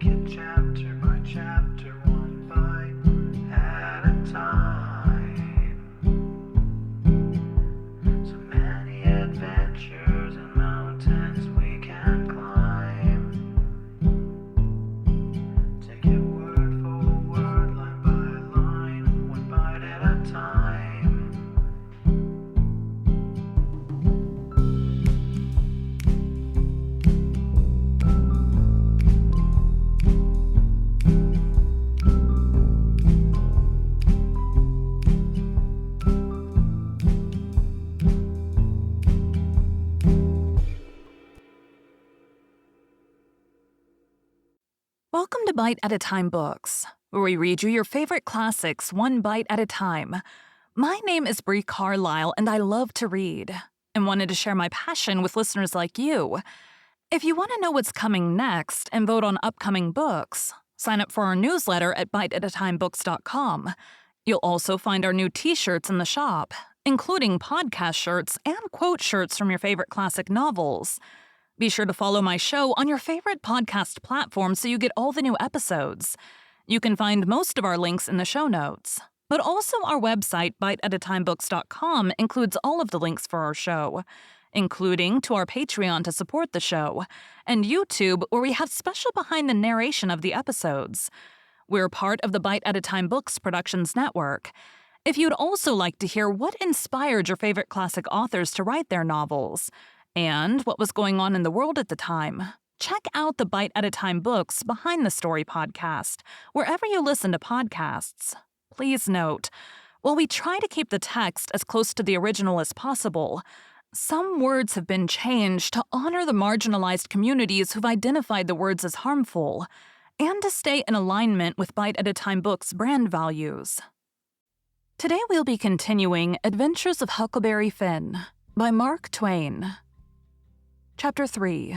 it chapter by chapter, one bite at a time. So many adventures and mountains we can climb. Take it word for word, line by line, one bite at a time. Welcome to Bite at a Time Books, where we read you your favorite classics one bite at a time. My name is Bree Carlile, and I love to read, and wanted to share my passion with listeners like you. If you want to know what's coming next and vote on upcoming books, sign up for our newsletter at biteatatimebooks.com. You'll also find our new t-shirts in the shop, including podcast shirts and quote shirts from your favorite classic novels. Be sure to follow my show on your favorite podcast platform so you get all the new episodes. You can find most of our links in the show notes. But also our website, biteatatimebooks.com, includes all of the links for our show, including to our Patreon to support the show, and YouTube, where we have special behind the narration of the episodes. We're part of the Bite at a Time Books Productions Network. If you'd also like to hear what inspired your favorite classic authors to write their novels, and what was going on in the world at the time, check out the Bite at a Time Books Behind the Story podcast, wherever you listen to podcasts. Please note, while we try to keep the text as close to the original as possible, some words have been changed to honor the marginalized communities who've identified the words as harmful, and to stay in alignment with Bite at a Time Books' brand values. Today we'll be continuing Adventures of Huckleberry Finn by Mark Twain. Chapter 3.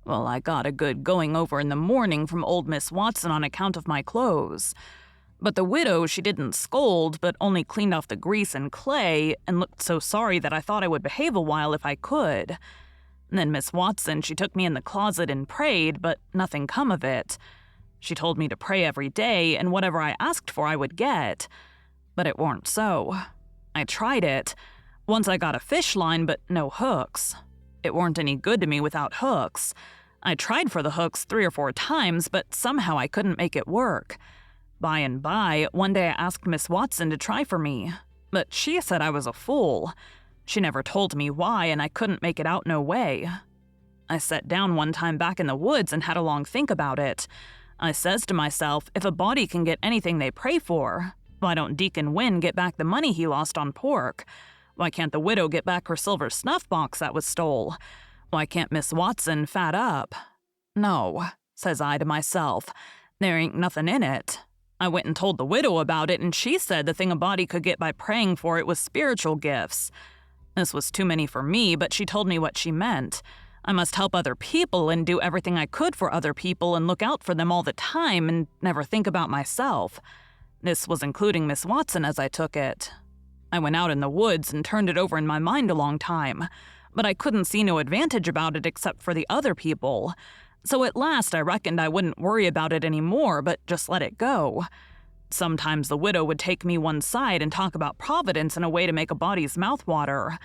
Well, I got a good going over in the morning from old Miss Watson on account of my clothes. But the widow, she didn't scold, but only cleaned off the grease and clay, and looked so sorry that I thought I would behave a while if I could. And then Miss Watson, she took me in the closet and prayed, but nothing come of it. She told me to pray every day, and whatever I asked for I would get. But it weren't so. I tried it. Once I got a fish line, but no hooks. It weren't any good to me without hooks. I tried for the hooks 3 or 4 times, but somehow I couldn't make it work. By and by, one day I asked Miss Watson to try for me, but she said I was a fool. She never told me why, and I couldn't make it out no way. I sat down one time back in the woods and had a long think about it. I says to myself, if a body can get anything they pray for, why don't Deacon Wynne get back the money he lost on pork? Why can't the widow get back her silver snuff box that was stole? Why can't Miss Watson fat up? No, says I to myself, there ain't nothing in it. I went and told the widow about it, and she said the thing a body could get by praying for it was spiritual gifts. This was too many for me, but she told me what she meant. I must help other people and do everything I could for other people and look out for them all the time and never think about myself. This was including Miss Watson as I took it. I went out in the woods and turned it over in my mind a long time, but I couldn't see no advantage about it except for the other people. So at last I reckoned I wouldn't worry about it anymore, but just let it go. Sometimes the widow would take me one side and talk about providence in a way to make a body's mouth water.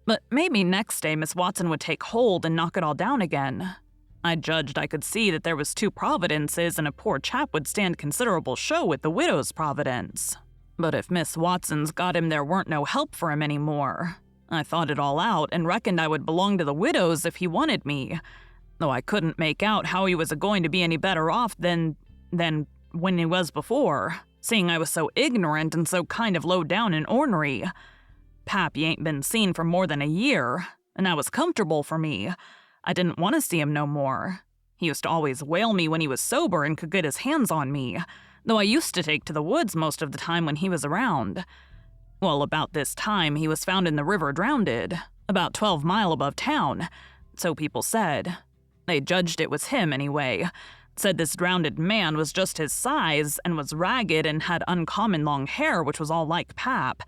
But maybe next day Miss Watson would take hold and knock it all down again. I judged I could see that there was 2 providences and a poor chap would stand considerable show with the widow's providence. But if Miss Watson's got him, there weren't no help for him anymore. I thought it all out and reckoned I would belong to the widow's if he wanted me, though I couldn't make out how he was a-going to be any better off than when he was before, seeing I was so ignorant and so kind of low down and ornery. Pap, he ain't been seen for more than a year, and that was comfortable for me. I didn't want to see him no more. He used to always whale me when he was sober and could get his hands on me, though I used to take to the woods most of the time when he was around. Well, about this time, he was found in the river drownded, about 12 mile above town, so people said. They judged it was him anyway. Said this drownded man was just his size and was ragged and had uncommon long hair, which was all like Pap.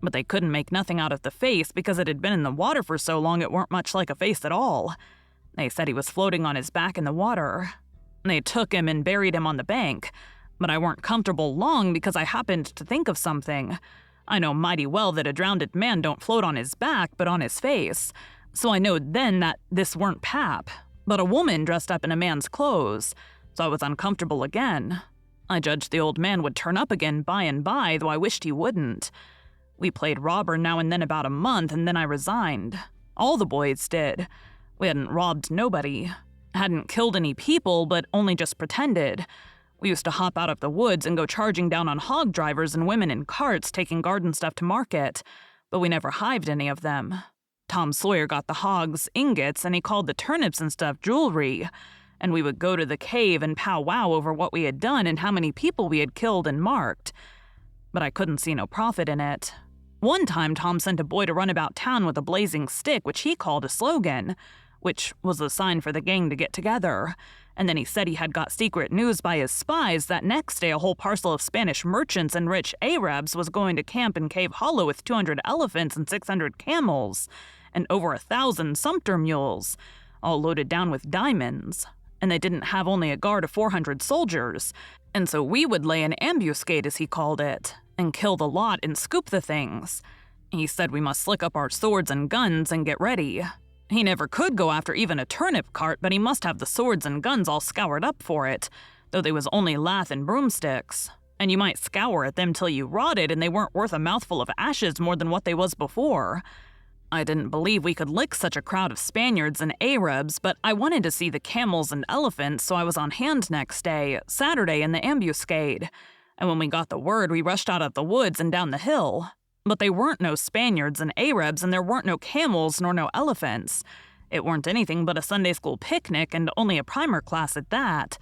But they couldn't make nothing out of the face because it had been in the water for so long it weren't much like a face at all. They said he was floating on his back in the water. They took him and buried him on the bank, but I weren't comfortable long because I happened to think of something. I know mighty well that a drowned man don't float on his back but on his face, so I knowed then that this weren't pap, but a woman dressed up in a man's clothes, so I was uncomfortable again. I judged the old man would turn up again by and by, though I wished he wouldn't. We played robber now and then about a month, and then I resigned. All the boys did. We hadn't robbed nobody. Hadn't killed any people, but only just pretended. We used to hop out of the woods and go charging down on hog drivers and women in carts taking garden stuff to market, but we never hived any of them. Tom Sawyer got the hogs ingots, and he called the turnips and stuff jewelry, and we would go to the cave and powwow over what we had done and how many people we had killed and marked. But I couldn't see no profit in it. One time Tom sent a boy to run about town with a blazing stick, which he called a slogan, which was a sign for the gang to get together. And then he said he had got secret news by his spies that next day a whole parcel of Spanish merchants and rich Arabs was going to camp in Cave Hollow with 200 elephants and 600 camels, and over 1,000 sumpter mules, all loaded down with diamonds. And they didn't have only a guard of 400 soldiers, and so we would lay an ambuscade, as he called it, and kill the lot and scoop the things. He said we must slick up our swords and guns and get ready. He never could go after even a turnip cart, but he must have the swords and guns all scoured up for it, though they was only lath and broomsticks. And you might scour at them till you rotted, and they weren't worth a mouthful of ashes more than what they was before. I didn't believe we could lick such a crowd of Spaniards and Arabs, but I wanted to see the camels and elephants, so I was on hand next day, Saturday, in the ambuscade. And when we got the word, we rushed out of the woods and down the hill. But they weren't no Spaniards and Arabs, and there weren't no camels nor no elephants. It weren't anything but a Sunday school picnic, and only a primer class at that.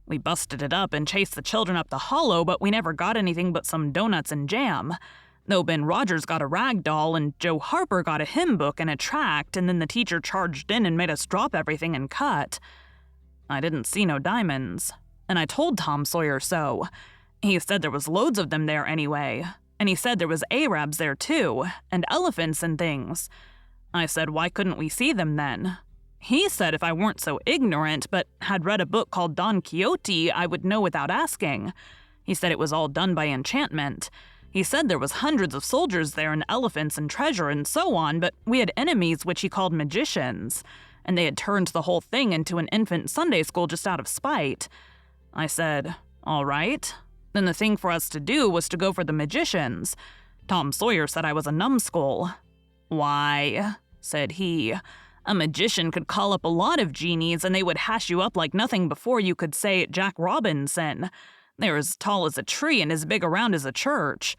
We busted it up and chased the children up the hollow, but we never got anything but some donuts and jam. Though Ben Rogers got a rag doll, and Joe Harper got a hymn book and a tract, and then the teacher charged in and made us drop everything and cut. I didn't see no diamonds, and I told Tom Sawyer so. He said there was loads of them there anyway, and he said there was Arabs there too, and elephants and things. I said, why couldn't we see them then? He said if I weren't so ignorant, but had read a book called Don Quixote, I would know without asking. He said it was all done by enchantment. He said there was hundreds of soldiers there and elephants and treasure and so on, but we had enemies which he called magicians, and they had turned the whole thing into an infant Sunday school just out of spite. I said, all right. Then the thing for us to do was to go for the magicians. Tom Sawyer said I was a numbskull. Why, said he, a magician could call up a lot of genies and they would hash you up like nothing before you could say Jack Robinson. They're as tall as a tree and as big around as a church.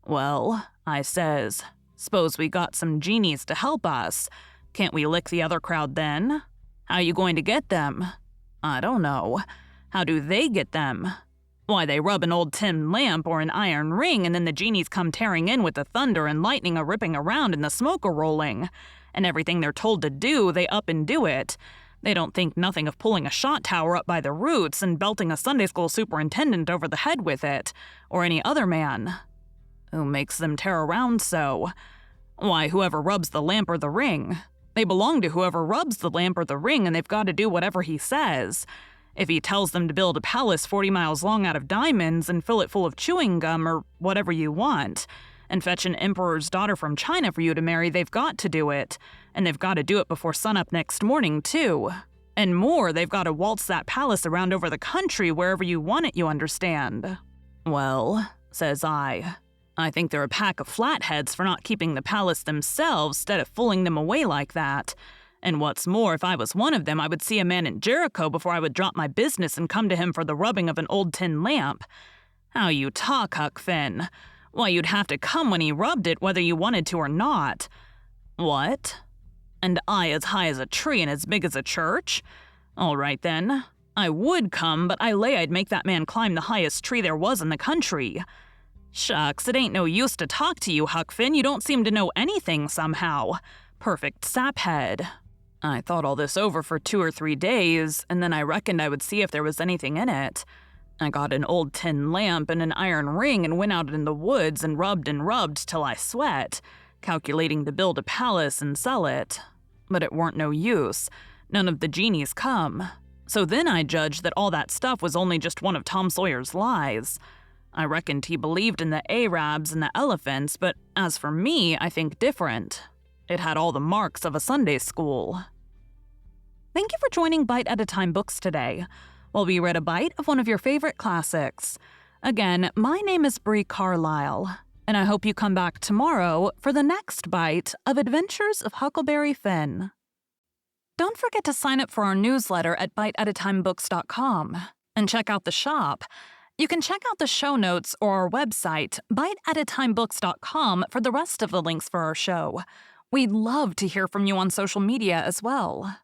Well, I says, s'pose we got some genies to help us. Can't we lick the other crowd then? How you going to get them? I don't know. How do they get them? Why, they rub an old tin lamp or an iron ring, and then the genies come tearing in with the thunder and lightning a-ripping around and the smoke a-rolling. And everything they're told to do, they up and do it. They don't think nothing of pulling a shot tower up by the roots and belting a Sunday school superintendent over the head with it, or any other man. Who makes them tear around so? Why, whoever rubs the lamp or the ring. They belong to whoever rubs the lamp or the ring, and they've got to do whatever he says. If he tells them to build a palace 40 miles long out of diamonds and fill it full of chewing gum or whatever you want, and fetch an emperor's daughter from China for you to marry, they've got to do it. And they've got to do it before sunup next morning, too. And more, they've got to waltz that palace around over the country wherever you want it, you understand. Well, says I think they're a pack of flatheads for not keeping the palace themselves instead of fooling them away like that. And what's more, if I was one of them, I would see a man in Jericho before I would drop my business and come to him for the rubbing of an old tin lamp. How you talk, Huck Finn. Why, you'd have to come when he rubbed it whether you wanted to or not. What? And I as high as a tree and as big as a church? All right then. I would come, but I lay I'd make that man climb the highest tree there was in the country. Shucks, it ain't no use to talk to you, Huck Finn. You don't seem to know anything somehow. Perfect saphead. I thought all this over for 2 or 3 days, and then I reckoned I would see if there was anything in it. I got an old tin lamp and an iron ring and went out in the woods and rubbed till I sweat, calculating to build a palace and sell it. But it weren't no use. None of the genies come. So then I judged that all that stuff was only just one of Tom Sawyer's lies. I reckoned he believed in the Arabs and the elephants, but as for me, I think different. It had all the marks of a Sunday school. Thank you for joining Bite at a Time Books today, while we read a bite of one of your favorite classics. Again, my name is Bree Carlile, and I hope you come back tomorrow for the next bite of Adventures of Huckleberry Finn. Don't forget to sign up for our newsletter at biteatatimebooks.com and check out the shop. You can check out the show notes or our website, biteatatimebooks.com, for the rest of the links for our show. We'd love to hear from you on social media as well.